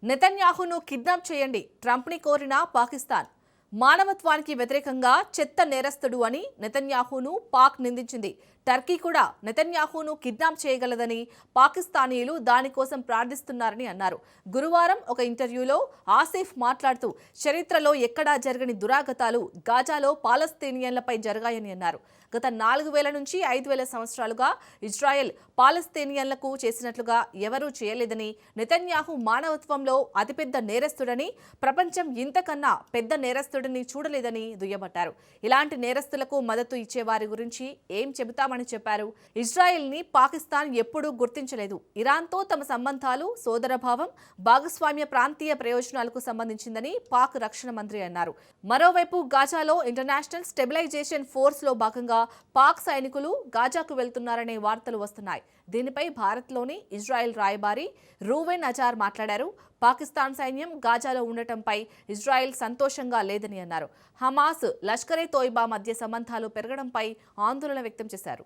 నెతన్యాహును kidnap చేయండి, ట్రంప్ని కోరిన పాకిస్తాన్. మానవత్వానికి వ్యతిరేకంగా చెత్త నేరస్తుడు అని నెతన్యాహును పాక్ నిందించింది. టర్కీ కూడా నెతన్యాహును కిడ్నాప్ చేయగలదని, పాకిస్తానీయులు దానికోసం ప్రార్థిస్తున్నారని అన్నారు. గురువారం ఒక ఇంటర్వ్యూలో ఆసిఫ్ మాట్లాడుతూ చరిత్రలో ఎక్కడా జరగని దురాగతాలు గాజాలో పాలస్తీనియన్లపై జరిగాయని అన్నారు. గత 4000 నుంచి 5000 సంవత్సరాలుగా ఇజ్రాయెల్ పాలస్తీనియన్లకు చేసినట్లుగా ఎవరూ చేయలేదని, నెతన్యాహు మానవత్వంలో అతిపెద్ద నేరస్తుడని, ప్రపంచం ఇంతకన్నా పెద్ద నేరస్తుడిని చూడలేదని దుయ్యబట్టారు. ఇలాంటి నేరస్తులకు మద్దతు ఇచ్చే వారి గురించి ఏం చెబుతామని చెప్పారు. ఇజ్రాయెల్ని పాకిస్తాన్ ఎప్పుడూ గుర్తించలేదు. ఇరాన్తో తమ సంబంధాలు సోదరభావం, భాగస్వామ్య ప్రాంతీయ ప్రయోజనాలకు సంబంధించిందని పాక్ రక్షణ మంత్రి అన్నారు. మరోవైపు గాజాలో ఇంటర్నేషనల్ స్టెబిలైజేషన్ ఫోర్స్ లో భాగంగా పాక్ సైనికులు గాజాకు వెళ్తున్నారనే వార్తలు వస్తున్నాయి. దీనిపై భారత్లోని ఇజ్రాయెల్ రాయబారి రూవెన్ అజార్ మాట్లాడారు. పాకిస్తాన్ సైన్యం గాజాలో ఉండటంపై ఇజ్రాయెల్ సంతోషంగా లేదని అన్నారు. హమాస్, లష్కరే తోయిబా మధ్య సంబంధాలు పెరగడంపై ఆందోళన వ్యక్తం చేశారు.